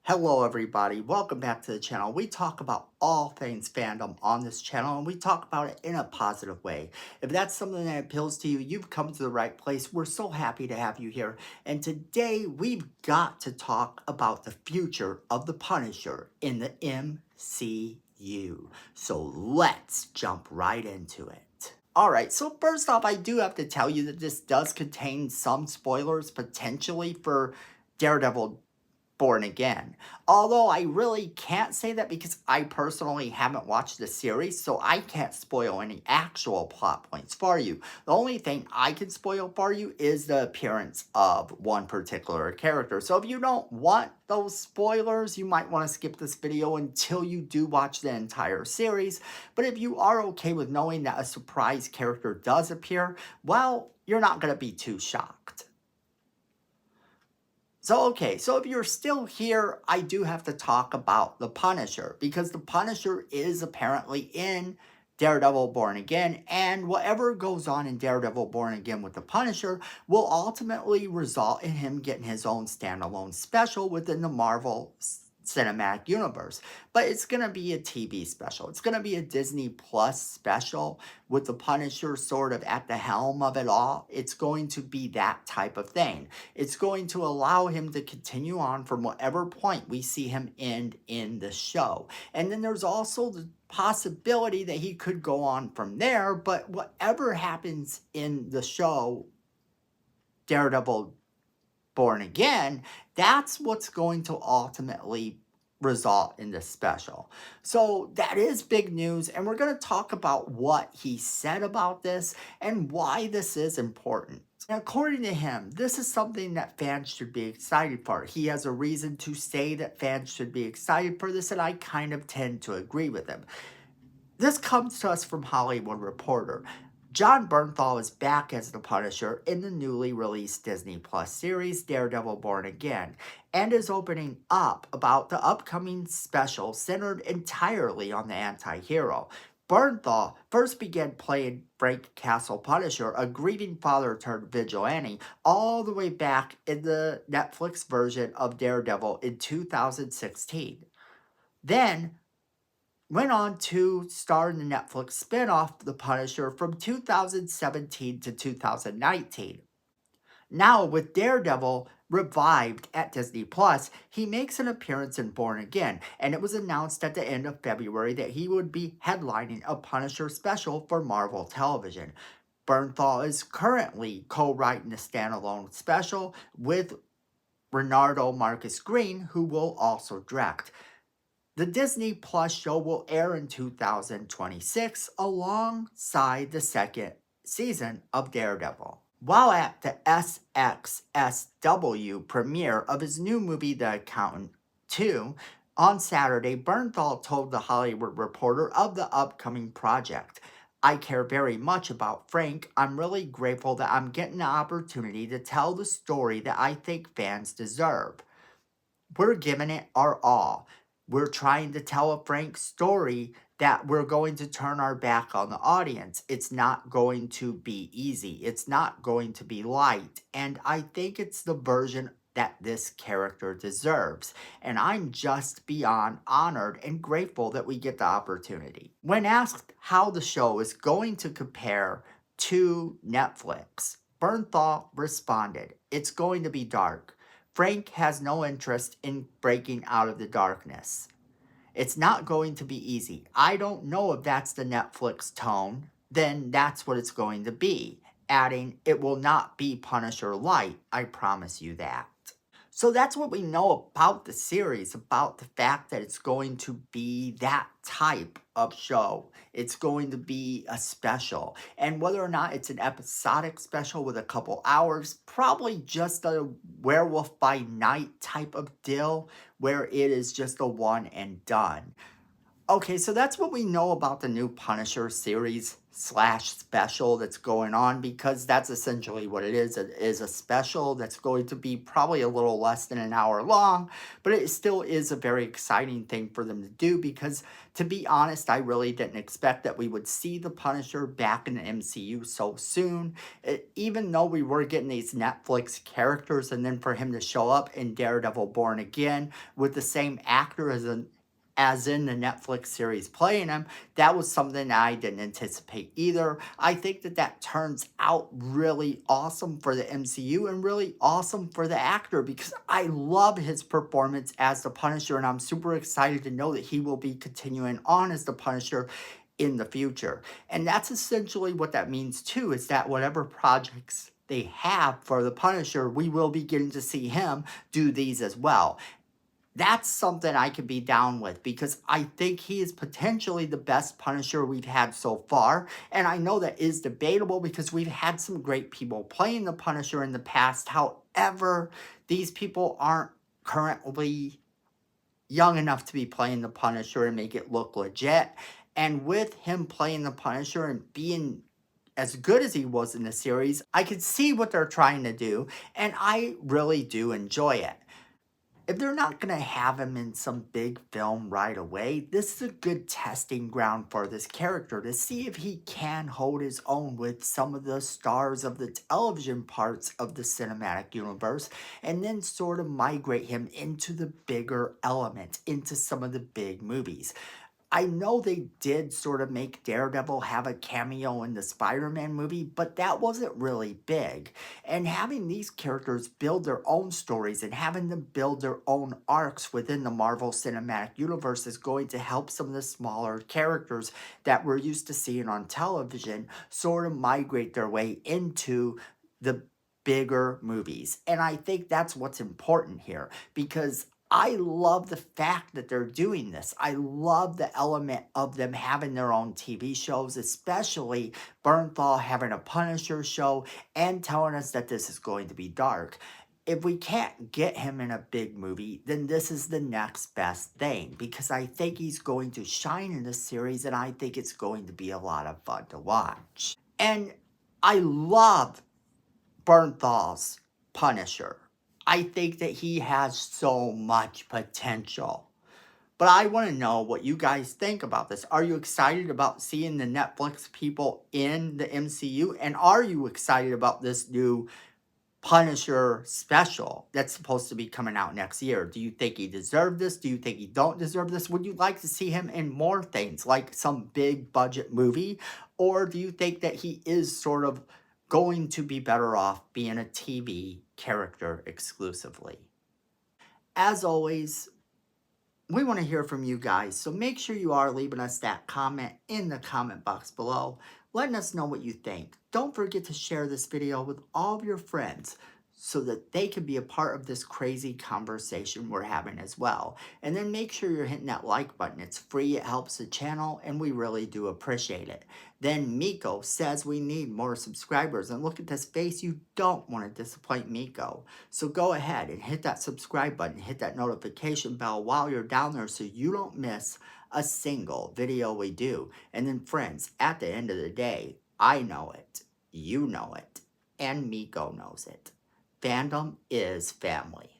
Hello, everybody. Welcome back to the channel. We talk about all things fandom on this channel, and we talk about it in a positive way. If that's something that appeals to you, you've come to the right place. We're so happy to have you here. And today, we've got to talk about the future of the Punisher in the MCU. So let's jump right into it. Alright, so first off, I do have to tell you that this does contain some spoilers potentially for Daredevil Born Again. Although I really can't say that because I personally haven't watched the series, so I can't spoil any actual plot points for you. The only thing I can spoil for you is the appearance of one particular character. So if you don't want those spoilers, you might want to skip this video until you do watch the entire series. But if you are okay with knowing that a surprise character does appear, well, you're not going to be too shocked. So if you're still here, I do have to talk about the Punisher, because the Punisher is apparently in Daredevil Born Again, and whatever goes on in Daredevil Born Again with the Punisher will ultimately result in him getting his own standalone special within the Marvel Cinematic Universe. But it's going to be a TV special. It's going to be a Disney Plus special with the Punisher sort of at the helm of it all. It's going to be that type of thing. It's going to allow him to continue on from whatever point we see him end in the show. And then there's also the possibility that he could go on from there, but whatever happens in the show, Daredevil Born Again, that's what's going to ultimately result in this special. So that is big news, and we're going to talk about what he said about this and why this is important. And according to him, this is something that fans should be excited for. He has a reason to say that fans should be excited for this, and I kind of tend to agree with him. This comes to us from Hollywood Reporter. Jon Bernthal is back as the Punisher in the newly released Disney Plus series Daredevil Born Again, and is opening up about the upcoming special centered entirely on the anti-hero. Bernthal first began playing Frank Castle Punisher, a grieving father turned vigilante, all the way back in the Netflix version of Daredevil in 2016. Then went on to star in the Netflix spin-off The Punisher from 2017 to 2019. Now, with Daredevil revived at Disney Plus, he makes an appearance in Born Again, and it was announced at the end of February that he would be headlining a Punisher special for Marvel Television. Bernthal is currently co-writing the standalone special with Renardo Marcus Green, who will also direct. The Disney Plus show will air in 2026 alongside the second season of Daredevil. While at the SXSW premiere of his new movie The Accountant 2 on Saturday, Bernthal told The Hollywood Reporter of the upcoming project. I care very much about Frank. I'm really grateful that I'm getting the opportunity to tell the story that I think fans deserve. We're giving it our all. We're trying to tell a Frank story that we're going to turn our back on the audience. It's not going to be easy. It's not going to be light. And I think it's the version that this character deserves. And I'm just beyond honored and grateful that we get the opportunity. When asked how the show is going to compare to Netflix, Bernthal responded, "It's going to be dark. Frank has no interest in breaking out of the darkness. It's not going to be easy. I don't know if that's the Netflix tone. Then that's what it's going to be." Adding, "It will not be Punisher light. I promise you that." So that's what we know about the series, about the fact that it's going to be that type of show. It's going to be a special. And whether or not it's an episodic special with a couple hours, probably just a Werewolf by Night type of deal where it is just a one and done. Okay, so that's what we know about the new Punisher series slash special that's going on, because that's essentially what it is. It is a special that's going to be probably a little less than an hour long, but it still is a very exciting thing for them to do, because to be honest, I really didn't expect that we would see the Punisher back in the MCU so soon. Even though we were getting these Netflix characters, and then for him to show up in Daredevil Born Again with the same actor as in the Netflix series playing him, that was something I didn't anticipate either. I think that that turns out really awesome for the MCU and really awesome for the actor, because I love his performance as the Punisher, and I'm super excited to know that he will be continuing on as the Punisher in the future. And that's essentially what that means too, is that whatever projects they have for the Punisher, we will be getting to see him do these as well. That's something I could be down with, because I think he is potentially the best Punisher we've had so far. And I know that is debatable, because we've had some great people playing the Punisher in the past. However, these people aren't currently young enough to be playing the Punisher and make it look legit. And with him playing the Punisher and being as good as he was in the series, I could see what they're trying to do, and I really do enjoy it. If they're not going to have him in some big film right away, this is a good testing ground for this character to see if he can hold his own with some of the stars of the television parts of the cinematic universe, and then sort of migrate him into the bigger element, into some of the big movies. I know they did sort of make Daredevil have a cameo in the Spider-Man movie, but that wasn't really big. And having these characters build their own stories and having them build their own arcs within the Marvel Cinematic Universe is going to help some of the smaller characters that we're used to seeing on television sort of migrate their way into the bigger movies. And I think that's what's important here, because I love the fact that they're doing this. I love the element of them having their own TV shows, especially Bernthal having a Punisher show and telling us that this is going to be dark. If we can't get him in a big movie, then this is the next best thing, because I think he's going to shine in this series, and I think it's going to be a lot of fun to watch. And I love Bernthal's Punisher. I think that he has so much potential. But I want to know what you guys think about this. Are you excited about seeing the Netflix people in the MCU? And are you excited about this new Punisher special that's supposed to be coming out next year? Do you think he deserved this? Do you think he don't deserve this? Would you like to see him in more things, like some big budget movie? Or do you think that he is sort of going to be better off being a TV character exclusively? As always, we want to hear from you guys, so make sure you are leaving us that comment in the comment box below, letting us know what you think. Don't forget to share this video with all of your friends so that they can be a part of this crazy conversation we're having as well. And then make sure you're hitting that like button. It's free, it helps the channel, and we really do appreciate it. Then Miko says we need more subscribers, and look at this face, you don't want to disappoint Miko. So go ahead and hit that subscribe button, hit that notification bell while you're down there so you don't miss a single video we do. And then friends, at the end of the day, I know it, you know it, and Miko knows it. Fandom is family.